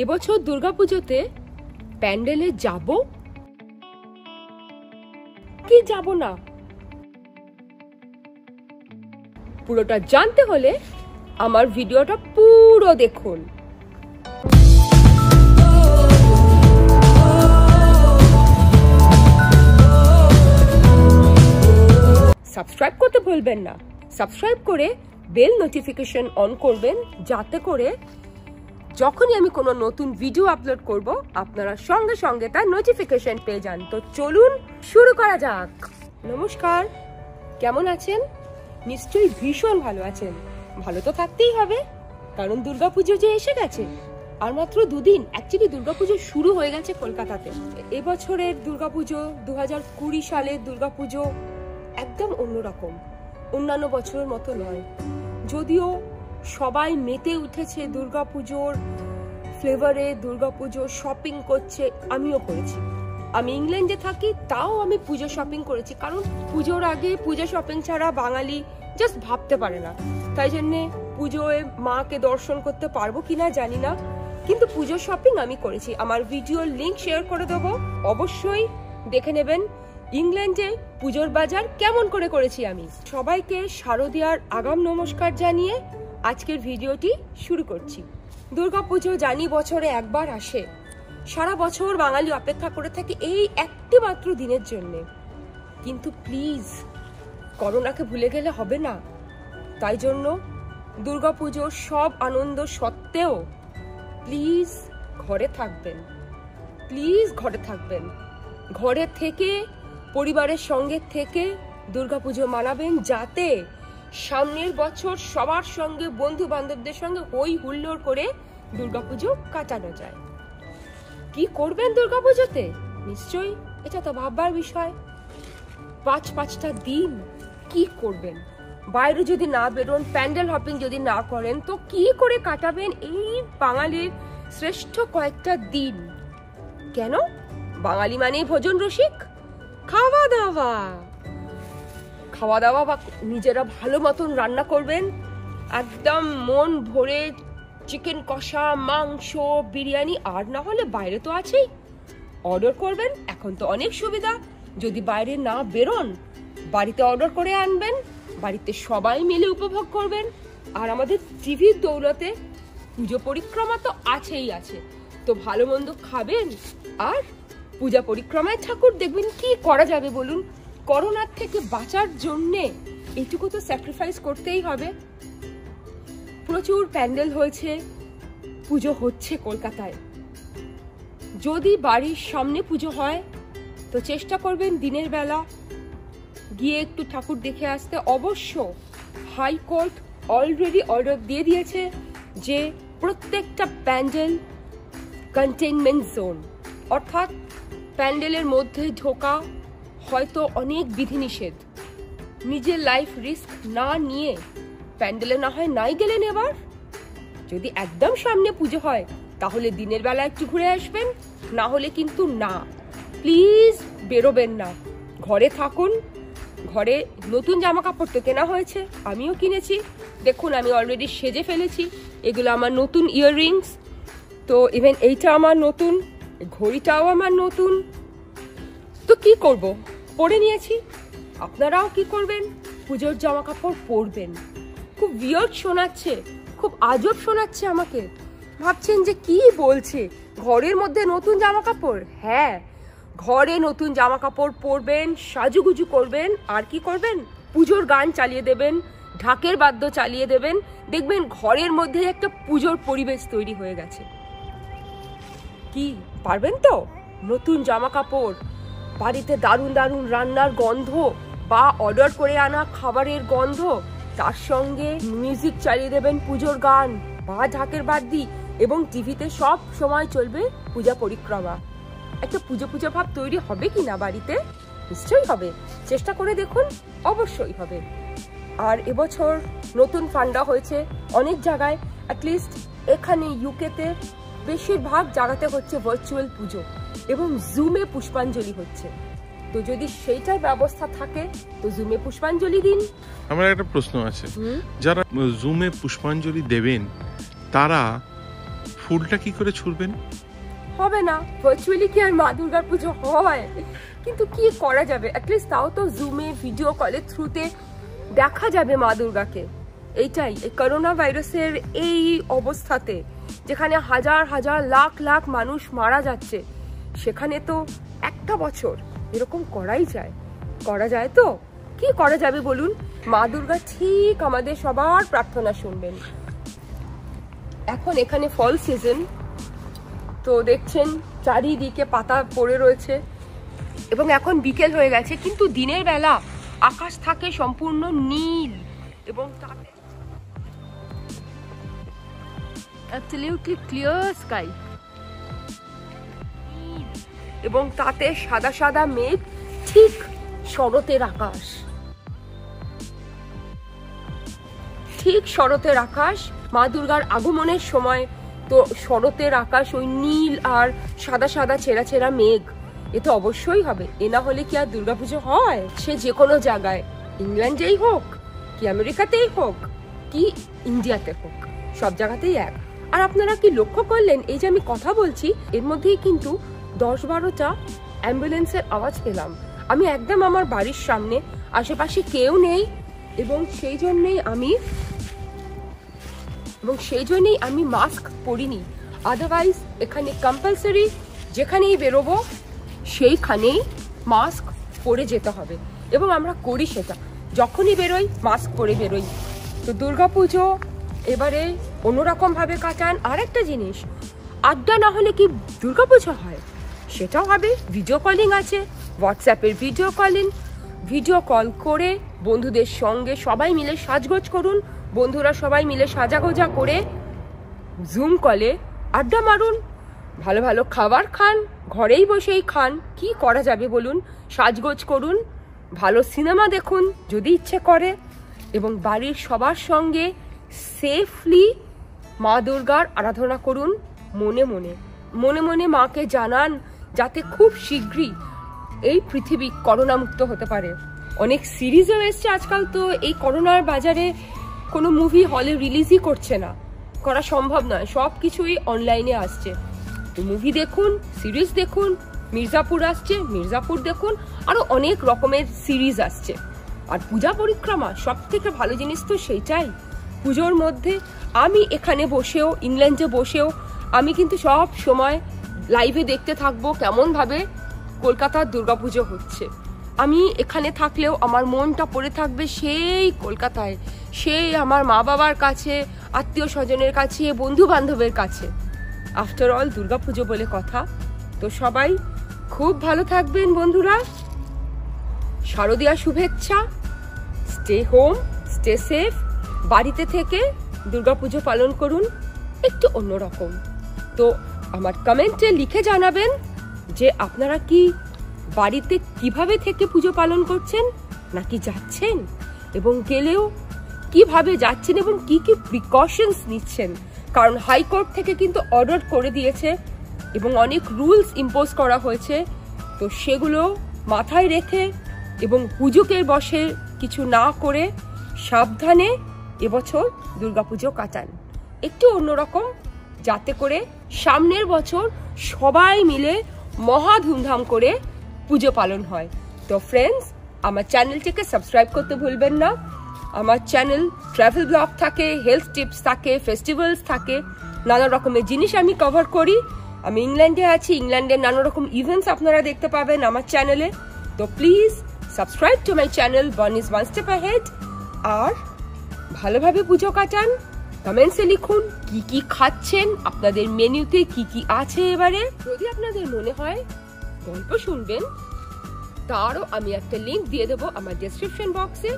এবছর দুর্গাপুজোতে প্যান্ডেলে যাব কি যাব না পুরোটা জানতে হলে আমার ভিডিওটা পুরো দেখুন। সাবস্ক্রাইব করতে ভুলবেন না। সাবস্ক্রাইব করে বেল নোটিফিকেশন অন করবেন, যাতে করে যখনই আমি কোনো নতুন ভিডিও আপলোড করব আপনারা সঙ্গে সঙ্গে তার নোটিফিকেশন পেয়ে যান। তো চলুন শুরু করা যাক। নমস্কার, কেমন আছেন? নিশ্চয়ই ভীষণ ভালো আছেন। ভালো তো থাকতেই হবে, কারণ দুর্গাপুজো যে এসে গেছে। আর মাত্র দুদিন, অ্যাকচুয়ালি দুর্গাপুজো শুরু হয়ে গেছে কলকাতাতে। এবছরের দুর্গাপুজো 2020 সালের দুর্গাপুজো একদম অন্যরকম, অন্যান্য বছরের মতো নয়। যদিও সবাই মেতে উঠেছে দুর্গাপুজোর ফ্লেভারে, দুর্গাপুজো শপিং করছে, আমিও করেছি। আমি ইংল্যান্ডে থাকি, তাও আমি পুজো শপিং করেছি, কারণ পুজোর আগে পুজো শপিং ছাড়া বাঙালি জাস্ট ভাবতে পারে না। তাই জন্যে পুজোয় মাকে দর্শন করতে পারবো কিনা জানি না, কিন্তু পুজো শপিং আমি করেছি। আমার ভিডিওর লিংক শেয়ার করে দেবো, অবশ্যই দেখে নেবেন ইংল্যান্ডে পুজোর বাজার কেমন করে করেছি আমি। সবাইকে শারদীয়ার আগাম নমস্কার জানিয়ে আজকের ভিডিওটি শুরু করছি। দুর্গাপুজো জানি বছরে একবার আসে, সারা বছর বাঙালি অপেক্ষা করে থাকে এই একটি মাত্র দিনের জন্য। কিন্তু প্লিজ করোনাকে ভুলে গেলে হবে না। তাই জন্য দুর্গাপুজোর সব আনন্দ সত্ত্বেও প্লিজ ঘরে থাকবেন, প্লিজ ঘরে থাকবেন। ঘরে থেকে পরিবারের সঙ্গে থেকে দুর্গাপুজো মানাবেন, যাতে সামনের বছর সবার সঙ্গে বন্ধু বান্ধবদের সঙ্গে হই হুল্লোড় করে দুর্গাপুজো কাটানো যায়। কি করবেন দুর্গাপুজোতে? নিশ্চয়ই এটা তো ভাববার বিষয়। পাঁচটা দিন কি করবেন? বাইরে যদি না বেরোন, প্যান্ডেল হপিং যদি না করেন, তো কি করে কাটাবেন এই বাঙালির শ্রেষ্ঠ কয়েকটা দিন? কেন? বাঙালি মানে ভোজন রসিক। খাওয়া দাওয়া বা নিজেরা ভালো মতন রান্না করবেন, একদম মন ভরে চিকেন কষা, মাংস, বিরিয়ানি। আর না হলে বাইরে তো আছেই, অর্ডার করবেন। এখন তো অনেক সুবিধা, যদি বাইরে না বেরোন বাড়িতে অর্ডার করে আনবেন, বাড়িতে সবাই মিলে উপভোগ করবেন। আর আমাদের টিভির দৌলতে পুজো পরিক্রমা তো আছেই আছে, তো ভালো মন্দ খাবেন আর পূজা পরিক্রমায় ঠাকুর দেখবেন। কি করা যাবে বলুন? করোনার থেকে বাঁচার জন্যে এইটুকু তো স্যাক্রিফাইস করতেই হবে। প্রচুর প্যান্ডেল হয়েছে, পুজো হচ্ছে কলকাতায়। যদি বাড়ির সামনে পুজো হয় তো চেষ্টা করবেন দিনের বেলা গিয়ে একটু ঠাকুর দেখে আসতে। অবশ্য হাইকোর্ট অলরেডি অর্ডার দিয়ে দিয়েছে যে প্রত্যেকটা প্যান্ডেল কন্টেইনমেন্ট জোন, অর্থাৎ প্যান্ডেলের মধ্যে ঢোকা হয়তো অনেক বিধিনিষেধ। নিজের লাইফ রিস্ক না নিয়ে প্যান্ডেলে না হয় নাই গেলেন। এবার যদি একদম সামনে পুজো হয় তাহলে দিনের বেলা একটু ঘুরে আসবেন, না হলে কিন্তু না, প্লিজ বেরোবেন না, ঘরে থাকুন। ঘরে নতুন জামা কাপড় তো কেনা হয়েছে, আমিও কিনেছি। দেখুন আমি অলরেডি সেজে ফেলেছি, এগুলো আমার নতুন ইয়াররিংস। তো ইভেন এইটা আমার নতুন, ঘড়িটাও আমার নতুন। তো কি করব, পরে নিয়েছি। আপনারাও কি করবেন? পুজোর জামা কাপড় পরবেন। খুব উইয়ার্ড শোনাচ্ছে, খুব আজব শোনাচ্ছে আমাকে। ভাবছেন যে কি বলছে, ঘরের মধ্যে নতুন জামা কাপড়? হ্যাঁ, ঘরে নতুন জামা কাপড় পরবেন, সাজুগুজু করবেন। আর কি করবেন? পুজোর গান চালিয়ে দেবেন, ঢাকের বাদ্য চালিয়ে দেবেন। দেখবেন ঘরের মধ্যে একটা পুজোর পরিবেশ তৈরি হয়ে গেছে। কি পারবেন তো? নতুন জামা কাপড়, বাড়িতে দারুণ দারুণ রান্নার গন্ধ বা অর্ডার করে আনা খাবারের গন্ধ, তার সঙ্গে মিউজিক চালিয়ে দেবেন, পুজোর গান বা ঢাকের বাদ্যি, এবং টিভিতে সব সময় চলবে পূজা পরিক্রমা। একটা পুজো ভাব তৈরি হবে কিনা বাড়িতে? নিশ্চয়ই হবে, চেষ্টা করে দেখুন, অবশ্যই হবে। আর এবছর নতুন ফান্ডা হয়েছে অনেক জায়গায়, অ্যাটলিস্ট এখানে ইউকেতে বেশিরভাগ জায়গাতে হচ্ছে ভার্চুয়াল পুজো এবং জুমে পুষ্পাঞ্জলি হচ্ছে। তো যদি সেইটার ব্যবস্থা থাকে তো জুমে পুষ্পাঞ্জলি দিন। আমার একটা প্রশ্ন আছে, যারা জুমে পুষ্পাঞ্জলি দেবেন তারা ফুলটা কি করে ছুড়বেন? হবে না, ভার্চুয়ালি কি আর মা দুর্গার পুজো হয়? কিন্তু কি করা যাবে, অ্যাটলিস্ট তাও তো জুমে ভিডিও কলের থ্রুতে দেখা যাবে মা দুর্গাকে। এইটাই, এই করোনা ভাইরাসের এই অবস্থাতে যেখানে হাজার হাজার লাখ লাখ মানুষ মারা যাচ্ছে, সেখানে তো একটা বছর এরকম করাই যায়। করা যায় তো? কি করা যাবে বলুন? মা দুর্গা ঠিক আমাদের সবার প্রার্থনা শুনবেন। এখন এখানে ফল সিজন, তো দেখছেন চারিদিকে পাতা পড়ে রয়েছে এবং এখন বিকেল হয়ে গেছে, কিন্তু দিনের বেলা আকাশ থাকে সম্পূর্ণ নীল এবং তাতে অ্যাবসলিউটলি ক্লিয়ার স্কাই, এবং তাতে সাদা সাদা মেঘ, ঠিক শরতের আকাশ, ঠিক শরতের আকাশ। মা দুর্গার আগমনের সময় তো শরতের আকাশ ওই নীল আর সাদা সাদা ছেঁড়া ছেঁড়া মেঘ, এ তো অবশ্যই হবে। এ না হলে কি আর দুর্গাপুজো হয়? সে যে কোনো জায়গায়, ইংল্যান্ডেই হোক কি আমেরিকাতেই হোক কি ইন্ডিয়াতে হোক, সব জায়গাতেই এক। আর আপনারা কি লক্ষ্য করলেন, এই যে আমি কথা বলছি এর মধ্যেই কিন্তু 10-12টা অ্যাম্বুলেন্সের আওয়াজ পেলাম। আমি একদম আমার বাড়ির সামনে, আশেপাশে কেউ নেই, এবং সেই জন্যই আমি মাস্ক পরিনি। আদারওয়াইজ এখানে কম্পালসারি যেখানেই বেরোবো সেইখানেই মাস্ক পরে যেতে হবে, এবং আমরা করি সেটা, যখনই বেরোই মাস্ক পরে বেরোই। তো দুর্গাপুজো এবারে অন্যরকমভাবে কাটান। আর একটা জিনিস, আড্ডা না হলে কি দুর্গাপুজো হয়? সেটাও হবে। ভিডিও কলিং আছে, হোয়াটসঅ্যাপের ভিডিও কল করে বন্ধুদের সঙ্গে সবাই মিলে সাজগোজ করুন, বন্ধুরা সবাই মিলে সাজাগোজা করে জুম কলে আড্ডা মারুন, ভালো ভালো খাবার খান, ঘরেই বসেই খান, কি করা যাবে বলুন? সাজগোজ করুন, ভালো সিনেমা দেখুন যদি ইচ্ছে করে, এবং বাড়ির সবার সঙ্গে সেফলি মা দুর্গার আরাধনা করুন। মনে মনে মাকে জানান যাতে খুব শীঘ্রই এই পৃথিবী করোনা মুক্ত হতে পারে। অনেক সিরিজও এসছে আজকাল, তো এই করোনার বাজারে কোনো মুভি হলে রিলিজই করছে না, করা সম্ভব নয়, সব কিছুই অনলাইনে আসছে। তো মুভি দেখুন, সিরিজ দেখুন, মির্জাপুর আসছে, মির্জাপুর দেখুন, আরো অনেক রকমের সিরিজ আসছে। আর পূজা পরিক্রমা সব থেকে ভালো জিনিস তো সেইটাই। পুজোর মধ্যে আমি এখানে বসেও, ইংল্যান্ডে বসেও আমি কিন্তু সব সময় লাইভে দেখতে থাকবো কেমনভাবে কলকাতার দুর্গাপুজো হচ্ছে। আমি এখানে থাকলেও আমার মনটা পড়ে থাকবে সেই কলকাতায়, সেই আমার মা বাবার কাছে, আত্মীয় স্বজনের কাছে, বন্ধু বান্ধবের কাছে। আফটার অল দুর্গাপুজো বলে কথা। তো সবাই খুব ভালো থাকবেন বন্ধুরা, শারদীয়া শুভেচ্ছা। স্টে হোম, স্টে সেফ, বাড়িতে থেকে দুর্গাপুজো পালন করুন একটু অন্যরকম। তো আমার কমেন্টে লিখে জানাবেন যে আপনারা কি বাড়িতে কিভাবে থেকে পুজো পালন করছেন, নাকি যাচ্ছেন, এবং গেলেও কিভাবে যাচ্ছেন এবং কি কি প্রিকশনস নিচ্ছেন। কারণ হাইকোর্ট থেকে কিন্তু অর্ডার করে দিয়েছে এবং অনেক রুলস ইম্পোজ করা হয়েছে, তো সেগুলো মাথায় রেখে এবং হুজুকের বসে কিছু না করে সাবধানে এবছর দুর্গাপুজো কাটান একটু অন্যরকম, যাতে করে সামনের বছর সবাই মিলে মহা ধুমধাম করে পুজো পালন হয়। তো ফ্রেন্ডস, আমার চ্যানেলটিকে সাবস্ক্রাইব করতে ভুলবেন না। আমার চ্যানেল ট্রাভেল ব্লগ থাকে, হেলথ টিপস থাকে, ফেস্টিভ্যালস থাকে, নানা রকমের জিনিস আমি কভার করি। আমি ইংল্যান্ডে আছি, ইংল্যান্ডের নানা রকম ইভেন্টস আপনারা দেখতে পাবেন আমার চ্যানেলে। তো please subscribe to my channel one is one step ahead. আর ভালোভাবে পুজো কাটান, কমেন্টসে লিখুন কি কি খাচ্ছেন, আপনাদের মেনুতে কি কি আছে এবারে। যদি আপনাদের মনে হয় গল্প শুনবেন, তারও আমি একটা লিংক দিয়ে দেবো আমার ডেসক্রিপশন বক্সে।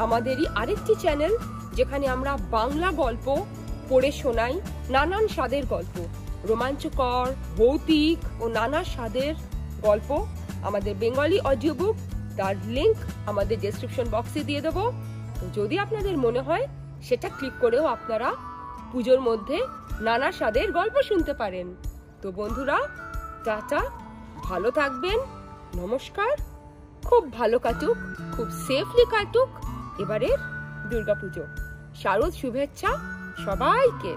আমাদেরই আরেকটি চ্যানেল যেখানে আমরা বাংলা গল্প পড়ে শোনাই, নানান স্বাদের গল্প, রোমাঞ্চকর, ভৌতিক ও নানা স্বাদের গল্প, আমাদের বেঙ্গলি অডিও বুক, তার লিংক আমাদের ডেসক্রিপশন বক্সে দিয়ে দেবো। তো যদি আপনাদের মনে হয় সেটা ক্লিক করেও আপনারা পুজোর মধ্যে নানা স্বাদের গল্প শুনতে পারেন। তো বন্ধুরা, টাটা, ভালো থাকবেন, নমস্কার, খুব ভালো কাটুক, খুব সেফলি কাটুক এবারের দুর্গাপুজো। শারদ শুভেচ্ছা সবাইকে।